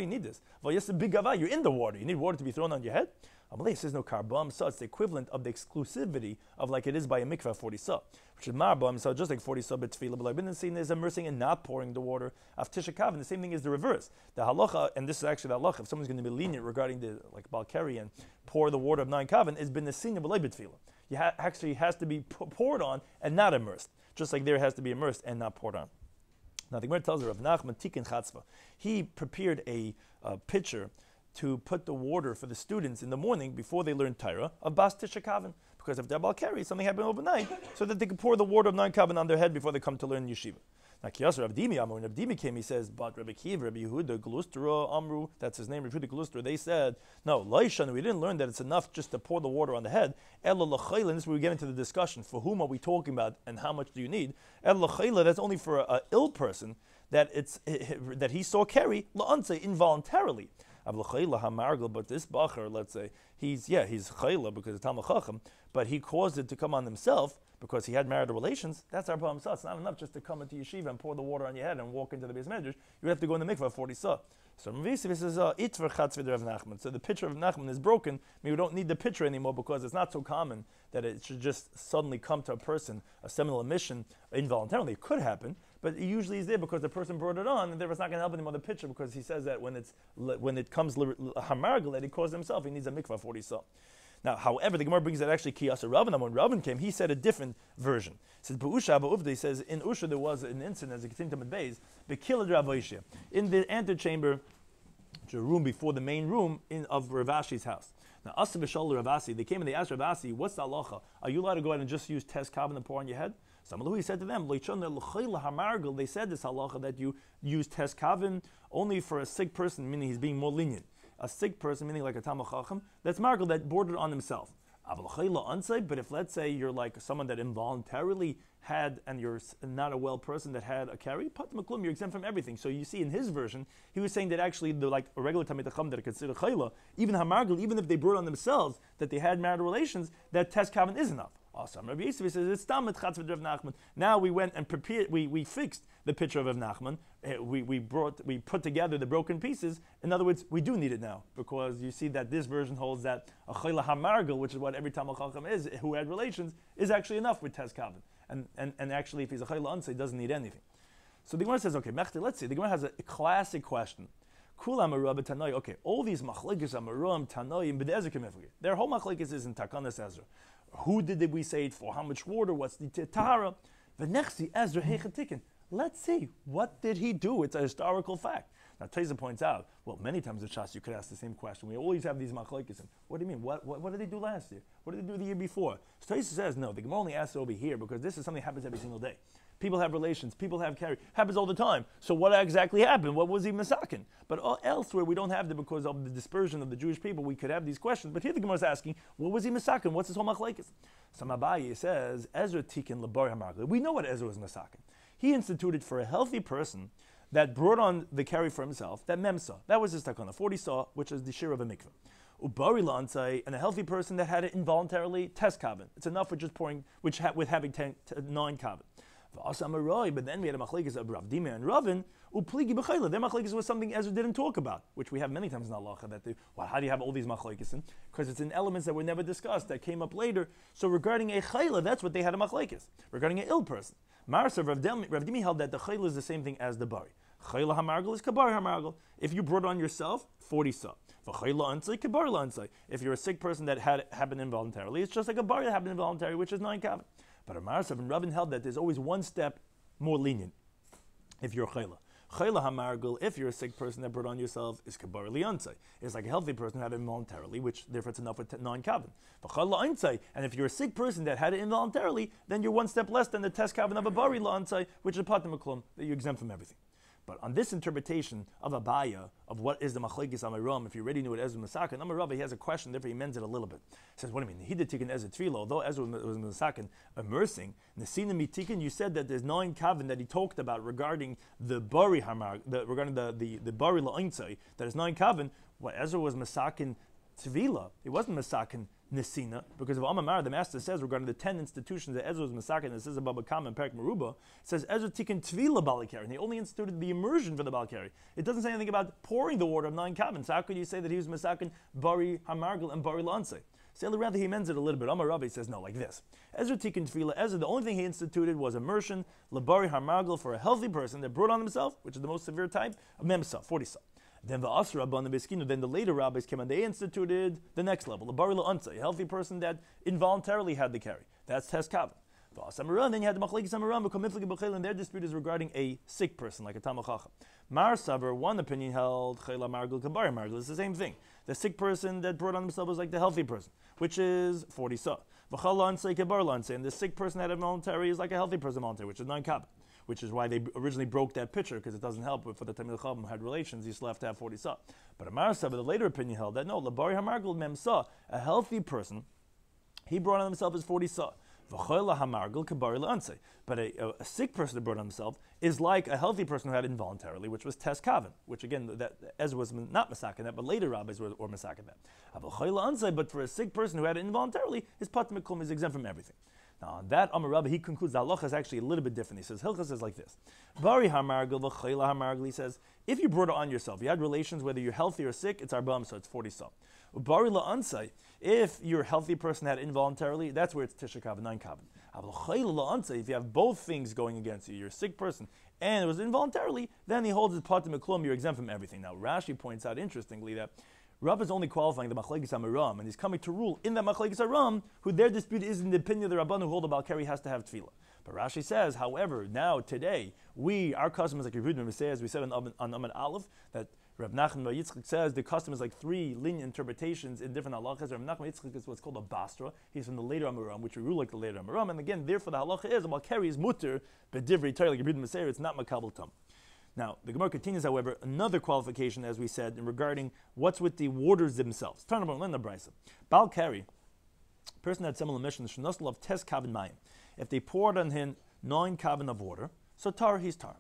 Speaker 1: you need this? Well, yes, a big gavai, you're in the water. You need water to be thrown on your head? Amalei says no karbam, so it's the equivalent of the exclusivity of like it is by a mikveh 40 sa, which is marbam, so just like 40 sa but tefillah. But I've been seeing there's immersing and not pouring the water of tisha kav, and the same thing is the reverse. The halacha, and this is actually the halacha, if someone's going to be lenient regarding the like balkari and pour the water of 9 kavan, is been the sin of tefillah. You actually has to be poured on and not immersed, just like there has to be immersed and not poured on. Now the Gemara tells her of Nachman Tikin Chatzva. He prepared a pitcher to put the water for the students in the morning before they learn Torah of Bas Tisha Kavan. Because if they're Bal Keri, something happened overnight, so that they could pour the water of 9 Kavan on their head before they come to learn yeshiva. Now, Kiyas Rav Dimi Amar, when Rav Dimi came, he says, but Rabbi Kiva, Rabbi Yehuda, Glustra, Amru, that's his name, Rabbi Yehuda Glustra, they said, no, Laishan, we didn't learn that it's enough just to pour the water on the head. Ela L'chayla, and this is where we get into the discussion, for whom are we talking about and how much do you need? Ela L'chayla, that's only for an ill person, that he saw Keri, La'anse, involuntarily. But this Bacher, let's say, he's Chayla because it's Talmud Chacham, but he caused it to come on himself because he had marital relations. That's our problem. It's not enough just to come into yeshiva and pour the water on your head and walk into the Beis Medrash. You have to go in the mikvah 40 sa. So Mavisi says, Itver Chatzvid Rav Nachman. So the picture of Nachman is broken. I mean, we don't need the picture anymore because it's not so common that it should just suddenly come to a person, a seminal emission, involuntarily. It could happen, but it usually is there because the person brought it on, and therefore it's not going to help anymore the picture because he says that when it comes Hamargal, that he caused himself, he needs a mikvah 40 sa. Now, however, the Gemara brings that actually Kiyasa Ravan, when Ravan came, he said a different version. He says, B'usha Ba'uvda, he says, in Usha there was an incident, as it continued to Beis, B'kilad Rav Oishia, in the antechamber, which is a room before the main room of Rav Ashi's house. Now, Asa B'shal Rav Asi, they came and they asked Rav Asi, what's the halacha? Are you allowed to go out and just use Tes Kavan and pour on your head? He said to them, they said this halacha that you use Tes Kavan only for a sick person, meaning he's being more lenient. A sick person, meaning like a Talmud Chacham, that's margal that bordered on himself. But if, let's say, you're like someone that involuntarily had, and you're not a well person that had a carry, you're exempt from everything. So you see, in his version, he was saying that actually, like a regular Talmid Chacham that are considered chayla, even hamargal, even if they brought on themselves that they had marital relations, that Tes Kavan is enough. Awesome. Rabbi Yisrael says it's Talmud Chatzvid Rav Nachman. Now we went and prepared. We fixed the picture of Rav Nachman. We put together the broken pieces. In other words, we do need it now because you see that this version holds that a chayla hamargal, which is what every Talmud Chacham is, who had relations, is actually enough with Tes Kavan. And actually, if he's a chayla ansei, he doesn't need anything. So the Gemara says, okay, Mechti, let's see. The Gemara has a classic question. Kulam Arab Tanoi. Okay, all these machlekes Amaram Tanoim B'Ezer Kemefugeh. Their whole machlekes is in Takanas Ezra. Who did we say it for? How much water? What's the tahara? V'nechsi Ezra Heichatikin. Let's see. What did he do? It's a historical fact. Now, Taisa points out, well, many times in Shas you could ask the same question. We always have these machlekes. What do you mean? What did they do last year? What did they do the year before? So Taisa says, no, the Gemara only asks it over here because this is something that happens every single day. People have relations. People have carry. Happens all the time. So what exactly happened? What was he masakin? But elsewhere we don't have that because of the dispersion of the Jewish people. We could have these questions. But here the Gemara is asking, what was he masakin? What's his whole machlekes? So Abaye says, Ezra tikin labar hamargal. We know what Ezra was masakin. He instituted for a healthy person that brought on the carry for himself, that memsa. That was his takana, 40 saw, which is the shir of a mikveh. Ubari lansai, and a healthy person that had it involuntarily, Tes Kavan. It's enough with just pouring, with having 9 Kavan. But then we had a machlekes of Rav Dima and Ravin, upligi b'chayla. Their machlekes was something Ezra didn't talk about, which we have many times in halacha. How do you have all these machlekes in? Because it's in elements that were never discussed, that came up later. So regarding a chayla, that's what they had a machlekes. Regarding an ill person, Marsa Rav Dimi held that the chayla is the same thing as the bari. Chayla hamargal is kabar hamargal. If you brought on yourself, 40 sa. V'chayla ansai, kabar ansai. If you're a sick person that had happened involuntarily, it's just like a bari that happened involuntarily, which is 9 kavan. But Amarasav and Rabin held that there's always one step more lenient if you're chayla. Chayla hamargal, if you're a sick person that brought on yourself, is kabar liansai. It's like a healthy person who had it involuntarily, which therefore it's enough with 9 kavan. V'chayla ansai, and if you're a sick person that had it involuntarily, then you're one step less than the Tes Kavan of a bari lansai, which is patim maklum, that you're exempt from everything. But on this interpretation of Abaya, of what is the machlekes Amiram, if you already knew it Ezra Masakin, Amarava, he has a question, therefore he mends it a little bit. He says, what do you mean? He did tikkun Ezra Tefillah, although Ezra was Masakin immersing, Nesina Mitikin, you said that there's 9 kavan that he talked about regarding the Bari Hamar, regarding the Bari La'intzai, that is 9 kavan. What Ezra was Masakin Tefillah, he wasn't Masakin Nesina, because of Amamar, the master says regarding the 10 institutions that Ezra was masakin, and it says about Bakam and Perak Meruba, it says Ezra tikkun tvila balikari, and he only instituted the immersion for the balikari. It doesn't say anything about pouring the water of 9 kavan. So how could you say that he was masakin bari hamargal and bari lansei? So rather he amends it a little bit. Amar Rabbi says no, like this. Ezra tikkun tvila. Ezra, the only thing he instituted was immersion, labari hamargal, for a healthy person that brought on himself, which is the most severe type, of memsa, 40 sa. Then the Asra Abban Beskinu, then the later rabbis came and they instituted the next level, the Bari La'ansa, a healthy person that involuntarily had the carry. That's Tes Kavan. Then you had the Machlekes Amaram, and their dispute is regarding a sick person, like a Talmid Chacham. Mar Savar, one opinion held, Chayla Margul Kabari Margul. It's the same thing. The sick person that brought on himself was like the healthy person, which is 40 sa. And the sick person that had voluntary is like a healthy person voluntary, which is 9 kab. Which is why they originally broke that picture, because it doesn't help if for the Talmid Chacham had relations, you still have to have 40 sa. But Amar Savar, the later opinion held that no, Labari Hamargul Mem sa, a healthy person, he brought on himself as 40 sa. But a sick person that brought on himself is like a healthy person who had it involuntarily, which was tes kaven, which again, that Ezra was not masakin that, but later rabbis were masakin that. But for a sick person who had it involuntarily, his patim mikum is exempt from everything. Now on that Amar Rabbi, he concludes the halacha is actually a little bit different. He says, Hilchas says like this. Bari hamargel v'chayla hamargel, he says, if you brought it on yourself, you had relations, whether you're healthy or sick, it's arba'am, so it's 40 sa. Bari la'ansai, if you're a healthy person had it involuntarily, that's where it's tisha kaven, 9 kaven. If you have both things going against you, you're a sick person, and it was involuntarily, then he holds his patim miklum, you're exempt from everything. Now Rashi points out interestingly that Rav is only qualifying the Machlekes Amaram, and he's coming to rule in that Machlekes Aram, who their dispute is in the opinion of the Rabban who hold the Balkari has to have tefillah. But Rashi says, however, now, today, our customers, like Yehudim say, as we said on Amud Aleph, that Rav Nachman Bar Yitzchak says the custom is like 3 linear interpretations in different halachas. Rav Nachman Bar Yitzchak is what's called a bastra. He's from the later Amaram, which we rule like the later Amaram. And again, therefore the halacha is, Balkari is mutter, but divrei Torah, like Yehudim say, it's not makabel tam. Now, the Gemara continues, however, another qualification, as we said, regarding what's with the waters themselves. Turn about Lenda Brisa. Bal Kari, person had similar mission, Shnusl of Tes Kabin Mayim. If they poured on him 9 kabin of water, so tar, he's tar.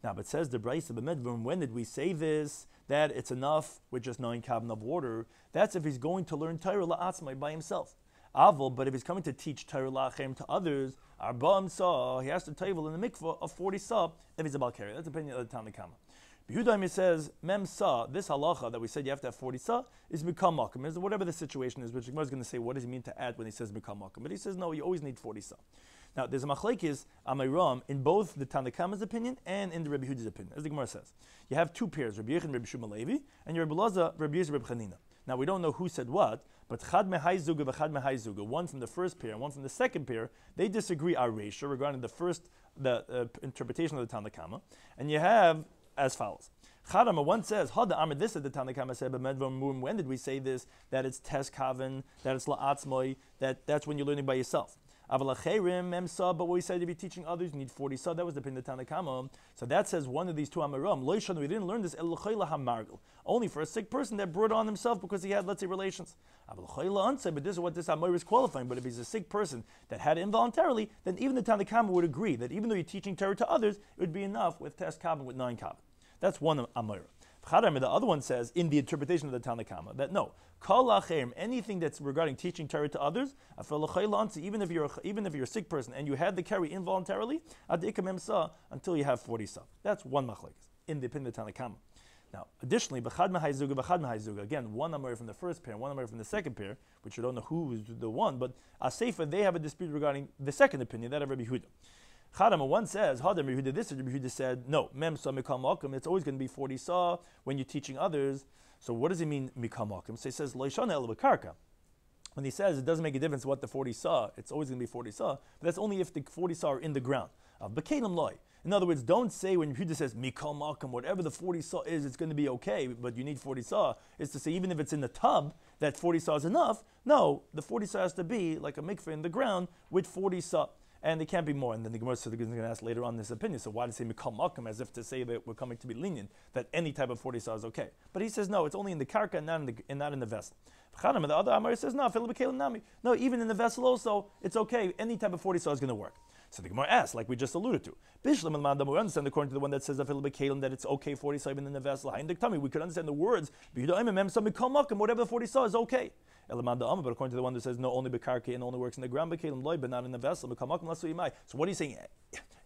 Speaker 1: Now, but says the Brisa B'medvim, when did we say this? That it's enough with just 9 kabin of water. That's if he's going to learn Torah la'atzmai by himself. Avol, but if he's coming to teach Torah la'achem to others, Arba'am sa, he has to table in the mikvah of 40 sa if he's a Balkari. That's the opinion of the Tanna Kama. Yehudaim says, Mem sa, this halacha that we said you have to have 40 sa, is mikam makom. Is whatever the situation is, which the Gemara is going to say, what does he mean to add when he says mikam makom? But he says, no, you always need 40 sa. Now, there's a machlekes Amairam in both the Tanna Kama's opinion and in the Rabbi Yehuda's opinion. As the Gemara says, you have 2 pairs, Rabbi Yechon, Rabbi Shuma Levi, and your Rabbi Laza, Rabbi Yisrael, Rabbi Chanina. Now, we don't know who said what, but Chad Mehai Zuga v'Chad Mehai Zuga, one from the first pair and one from the second pair, they disagree Aresha regarding the interpretation of the Tanna Kama, and you have as follows. Chadama one says, Hada Amr, this is the Tanna Kama said, but when did we say this? That it's Tes Kaven, that it's La'atzmoi, that's when you're learning by yourself. But what we said, if you're teaching others, you need 40 sa. That was the Pinda Tanna Kama. So that says one of these 2 Amaram. We didn't learn this only for a sick person that brought on himself because he had, let's say, relations. But this is what this Amar is qualifying. But if he's a sick person that had it involuntarily, then even the Tanna Kama would agree that even though you're teaching Torah to others, it would be enough with Tes Kavan with 9 Kavan. That's one Amar. The other one says, in the interpretation of the Tanna Kama, that no, anything that's regarding teaching Torah to others, even if you're a sick person and you had the carry involuntarily, until you have 40 sa. That's one machlekes in the opinion of the Tanna Kama. Now, additionally, again, one Amar from the first pair, one Amar from the second pair, which you don't know who is the one, but Aseifa, they have a dispute regarding the second opinion, that of Rabbi Yehuda. Chadama one says, Hadam Yehuda, this Rabbi Yehuda said, no, Mem sa mikam makom, it's always going to be 40 sa when you're teaching others. So what does he mean mikam makom? So he says, Loishana el b'karka. When he says it doesn't make a difference what the 40 sa, it's always going to be 40 sa, but that's only if the 40 sa are in the ground. B'kelim loy. In other words, don't say when Yehuda says mikam makom, whatever the 40 sa is, it's going to be okay, but you need 40 sa, is to say even if it's in the tub, that 40 sa is enough. No, the 40 sa has to be like a mikveh in the ground with 40 sa. And they can't be more. And then the Gemara is going to ask later on this opinion. So why does he say mikam makom, as if to say that we're coming to be lenient, that any type of 40 sa is okay? But he says no, it's only in the karka and not in the vessel. The other Amar says no, no, even in the vessel also it's okay. Any type of 40 sa is going to work. So the Gemara asks, like we just alluded to, Bishlam and Mandam, we understand according to the one that says that it's okay 40 sa even in the vessel. We could understand the words whatever the 40 sa is okay. But according to the one that says no, only bekarke and only works in the ground, but not in the vessel. So what are you saying?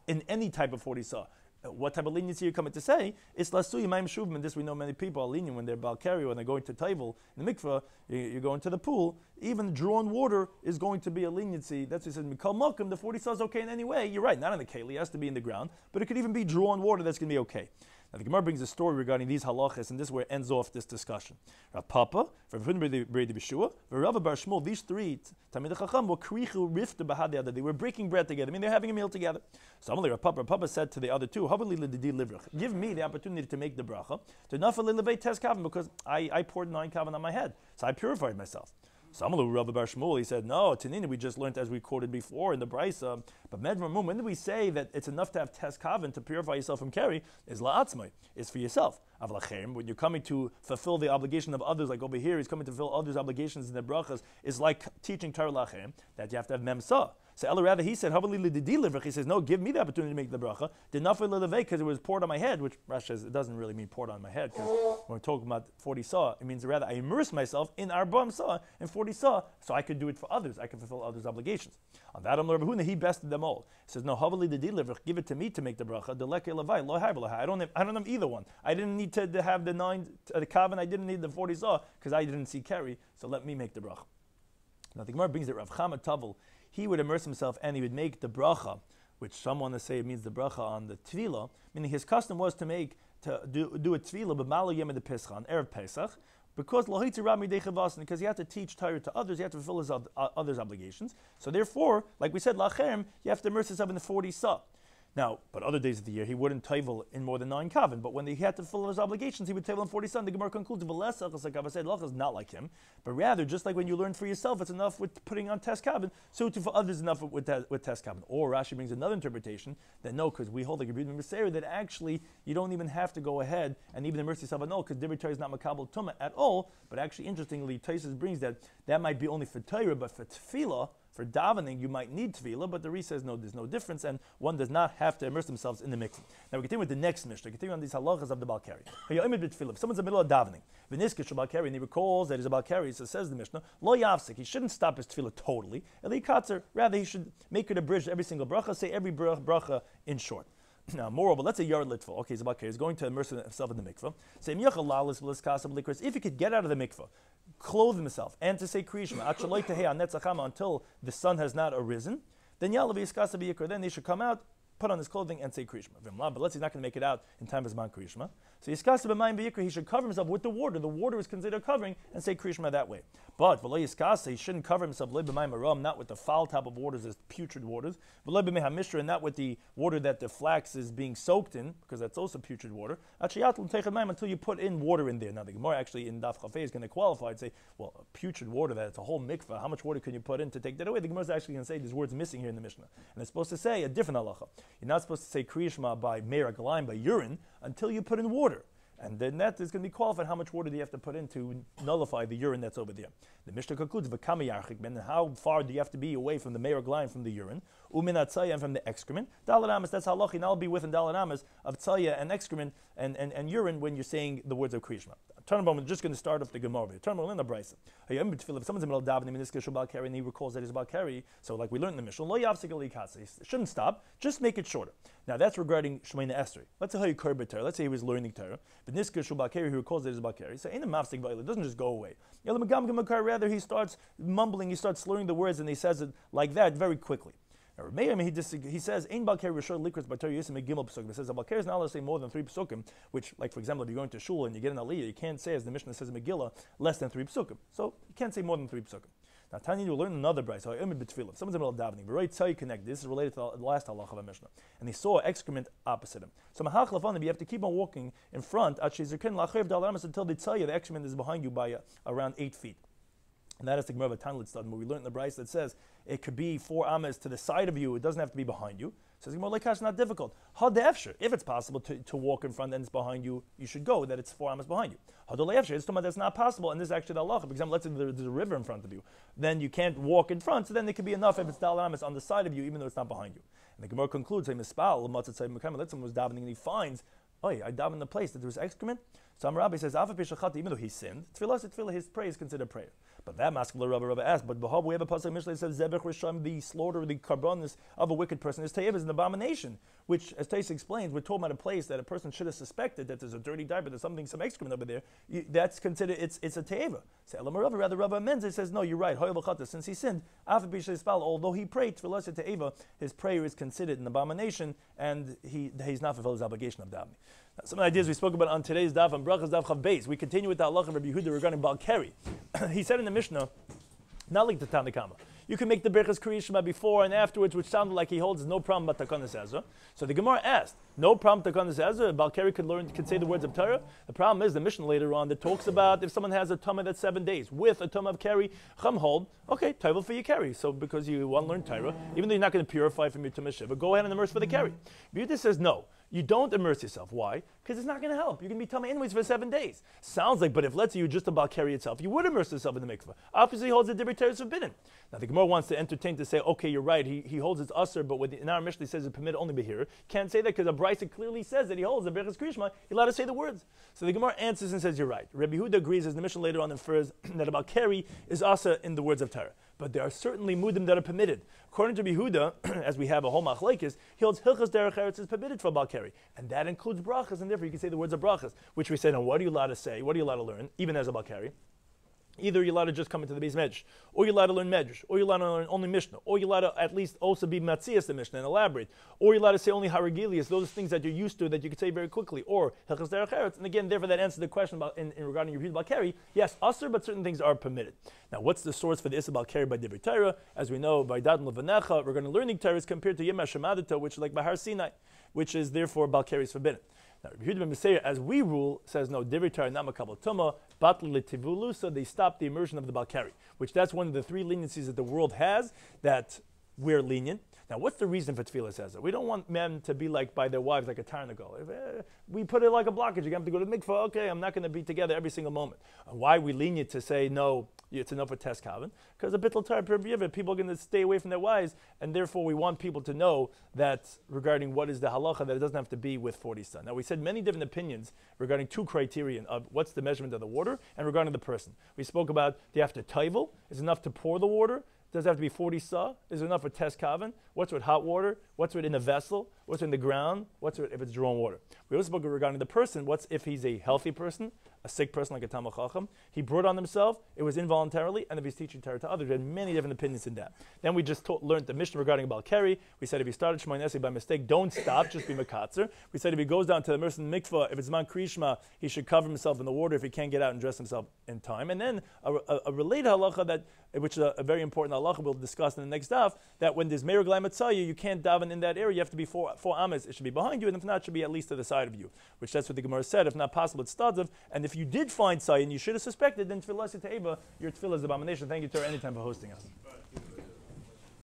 Speaker 1: In any type of 40 sa, what type of leniency you're coming to say? It's lasu yimayim shuvim, and this we know many people are lenient when they're balkari, when they're going to table in the mikveh, you're going to the pool. Even drawn water is going to be a leniency. That's what he says. Mikal makom, the 40 sa is okay in any way. You're right, not in the keli, it has to be in the ground, but it could even be drawn water that's going to be okay. Now the Gemara brings a story regarding these halachas, and this is where it ends off this discussion. Rav Papa, Rav Hudin Brei Bishua, Rav Bar Shmuel, these three Talmidei Chacham were krichu rifta b'had. They were breaking bread together. I mean, they're having a meal together. So Rav Papa said to the other two, give me the opportunity to make the bracha to nafal lilevei tes kavan, because I poured 9 kavan on my head, so I purified myself. Samalu Rabbi Bar Shmuel, he said, no, Tanina, we just learned as we quoted before in the Brisa, but Medvar, when did we say that it's enough to have tes kavan to purify yourself from keri? Is la'atzmai, is for yourself. Avlachem, when you're coming to fulfill the obligation of others, like over here, he's coming to fulfill others' obligations in the brachas, is like teaching Torah lachem, that you have to have memsa. So Ella rather he said, he says, no, give me the opportunity to make the bracha. Did not for because it was poured on my head, which Rashi says it doesn't really mean poured on my head, because when we're talking about 40 saw, it means rather I immerse myself in Arba'am saw and 40 saw, so I could do it for others. I can fulfill others' obligations. On that Rabbi Huna, he bested them all. He says, no, give it to me to make the bracha. I don't have either one. I didn't need to have the 9 the kavan. I didn't need the 40 saw because I didn't see keri. So let me make the bracha. Now the Gemara brings that Rav Chama Tavel, he would immerse himself and he would make the bracha, which some want to say means the bracha on the tefillah, meaning his custom was to do a tefillah b'malo yom de Pesach on Erev Pesach, because because he had to teach Torah to others, he had to fulfill his others' obligations. So therefore, like we said, lachem, you have to immerse yourself in the 40 sah. Now, but other days of the year, he wouldn't taivel in more than 9 kavan. But when he had to fulfill his obligations, he would taivel in 40 sun. The Gemara concludes, like I said, is not like him. But rather, just like when you learn for yourself, it's enough with putting on tes kavan, so too for others enough with tes kavan. Or Rashi brings another interpretation that no, because we hold like Rebbe Meseir, that actually you don't even have to go ahead and even immerse yourself at all, because Divrei Torah is not makabel tumah at all. But actually, interestingly, Taisus brings that might be only for Torah, but for tefillah, for davening, you might need tefillah, but the Ri says no, there's no difference, and one does not have to immerse themselves in the mikveh. Now we continue with the next Mishnah. Continue on these halachas of the Balkari. If someone's in the middle of davening, and he recalls that he's a Balkari, so says the Mishnah, lo yafsik, he shouldn't stop his tefillah totally. Eli katzer, rather he should make it a bridge to every single bracha, say every bracha in short. Now, moreover, let's say yard litful. Okay, he's going to immerse himself in the mikveh. Say if he could get out of the mikveh, clothe himself, and to say kriyishma until the sun has not arisen, then then they should come out, put on his clothing, and say kriyishma. But let's say he's not going to make it out in time as man kriyishma. So he should cover himself with the water. The water is considered covering, and say kriyishma that way. But he shouldn't cover himself not with the foul type of waters as putrid waters, and not with the water that the flax is being soaked in, because that's also putrid water, until you put in water in there. Now the Gemara actually in Daf Chafei is going to qualify and say, well, putrid water, that's a whole mikveh, how much water can you put in to take that away? The Gemara is actually going to say there's words missing here in the Mishnah. And it's supposed to say a different halacha. You're not supposed to say kriyishma by meir galayim, by urine, until you put in water. And then that is going to be qualified how much water do you have to put in to nullify the urine that's over there. The Mishnah concludes, how far do you have to be away from the meir gline, from the urine, and from the excrement? Dalaramas, that's halachi, and I'll be within dalaramas of tzaya and excrement and urine when you're saying the words of kriyishma. Turnbaum is just going to start off the Gemara. Turnbaum in the Brisa. If someone's in the middle of davening, and he recalls that he's about carry, so like we learned in the Mishnah, lo yafsik li katsa, he shouldn't stop, just make it shorter. Now that's regarding Shemina Esther. Let's say how you curb Torah. Let's say he was learning Torah, but Niska Shubakari, he recalls that he's about carry. So in the mafsik va'il, it doesn't just go away. Rather, he starts mumbling, he starts slurring the words, and he says it like that very quickly. Now, he says, "Ein balkei rishon likros b'Torah yisim gimel pesukim." It says a balkei is not allowed to say more than 3 pesukim. Which, like for example, if you're going to shul and you get an aliyah, you can't say, as the Mishnah says in Megillah, less than 3 pesukim. So you can't say more than 3 pesukim. Now, Tanya, you'll learn another brayso. Someone's in the middle of davening. Right, tell you connect. This is related to the last halacha of the Mishnah, and he saw excrement opposite him. So you have to keep on walking in front until the tzaya, the excrement is behind you by around 8 feet. And that is the Gemara Tanlit Stud, where we learned in the Bryce that says it could be 4 amas to the side of you, it doesn't have to be behind you. Says Gemara like it's not difficult. If it's possible to walk in front and it's behind you, you should go, that it's 4 amas behind you. It's that's not possible, and this is actually the halacha. For example, let's say there's a river in front of you, then you can't walk in front, so then it could be enough if it's dal amas on the side of you, even though it's not behind you. And the Gemara concludes, let's someone was davening and he finds, I daven in the place that there was excrement. So Rabbi says, even though he sinned, tefillah, his prayer is considered prayer. But that masculine Rabbi asked, but we have a pasuk Mishnah that says, Zebech Rishon, the slaughter, the karbonis of a wicked person is te'ev, is an abomination. Which, as Tais explains, we're talking about a place that a person should have suspected that there's a dirty diaper, there's some excrement over there. That's considered, it's a te'eva. So rather Rabbi amends it, says, no, you're right, since he sinned, although he prayed tefillah te'eva, his prayer is considered an abomination, and he's not fulfilled his obligation of davening. Some ideas we spoke about on today's daf on Brachas Daf Chav Beis. We continue with the halacha of Rabbi Yehuda regarding Baal Keri. He said in the Mishnah, not like the Tanakama. You can make the Berachas Kriya Shema before and afterwards, which sounded like he holds no problem about Takanas Ezra. So the Gemara asked, no problem Takanas Ezra, Baal Keri could say the words of Torah. The problem is the Mishnah later on that talks about if someone has a Tumah that's 7 days with a Tumah of Keri, Chum hold, okay, Taival for your Keri. So because you want to learn Torah, even though you're not going to purify from your Tumah Shiva, go ahead and immerse for the Keri. Yehuda says no. You don't immerse yourself. Why? Because it's not going to help. You're going to be tummy anyways for 7 days. Sounds like, but if let's say you're just about Keri itself, you would immerse yourself in the mikveh. Obviously, he holds the Dibur Torah is forbidden. Now, the Gemara wants to entertain to say, okay, you're right. He holds it's usher, but in our Mishnah, he says it's permitted only behir. Can't say that because a Brisa clearly says that he holds the Berachas Kriya Shema. He's allowed to say the words. So the Gemara answers and says, you're right. Rabbi Yehuda agrees, as the Mishnah later on infers, that about Keri is usher in the words of Torah. But there are certainly mudim that are permitted. According to Yehuda, as we have a whole machlekes, he holds hilchas derech eretz is permitted for Baal Keri, and that includes brachas, and therefore you can say the words of brachas, which we say, now what are you allowed to say? What are you allowed to learn, even as a Baal Keri? Either you're allowed to just come into the base medrash, or you're allowed to learn medrash, or you're allowed to learn only Mishnah, or you're allowed to at least also be matzias the Mishnah and elaborate, or you're allowed to say only haragilias, those things that you're used to that you could say very quickly, or hilchas derech eretz. And again, therefore that answers the question about in regarding your view about Keri. Yes, usher, but certain things are permitted. Now, what's the source for the Issa Baal Keri by Dibur Torah? As we know, by Datan Levanecha, we're going to learning Torah is compared to Yom HaShemadata, which is like Bahar Sinai, which is therefore Baal Keri is forbidden. Now, Rabbi Yehuda ben Meseir, as we rule, says no, Dibur Torah not makabel tumah, batl letivulu, so they stop the immersion of the Baal Keri, which that's one of the 3 leniencies that the world has that we're lenient. Now, what's the reason for Tefillah Ezra? We don't want men to be like by their wives, like a Tarnagol. We put it like a blockage. You have to go to the mikvah. Okay, I'm not going to be together every single moment. Why are we lenient to say no? It's enough for test kavan because a bittul Torah per b'yivit, people are going to stay away from their wives, and therefore we want people to know that regarding what is the halacha, that it doesn't have to be with 40 sun. Now, we said many different opinions regarding 2 criterion of what's the measurement of the water and regarding the person. We spoke about do you have to taivel? Is it enough to pour the water? Does it have to be 40 sa? Is it enough for test kavan? What's with hot water? What's with in a vessel? What's in the ground? What's with if it's drawn water? We also spoke regarding the person. What's if he's a healthy person, a sick person like a Talmid Chacham? He brought on himself. It was involuntarily, and if he's teaching Torah to others, we had many different opinions in that. Then we just learned the Mishnah regarding Baal Keri. We said if he started Shemona Esrei by mistake, don't stop, just be mekatzer. We said if he goes down to the immersion mikvah, if it's man Kriya Shema, he should cover himself in the water if he can't get out and dress himself in time. And then a related halacha that, which is a very important halacha we'll discuss in the next daf, that when there's meir gleim atzaya, you can't daven in that area. You have to be four ames. It should be behind you, and if not, it should be at least to the side of you. Which that's what the Gemara said. If not possible, it's stadav. And if you did find sayin, you should have suspected, then tefillah te'eba, your tefillah is the abomination. Thank you, Torah, anytime for hosting us.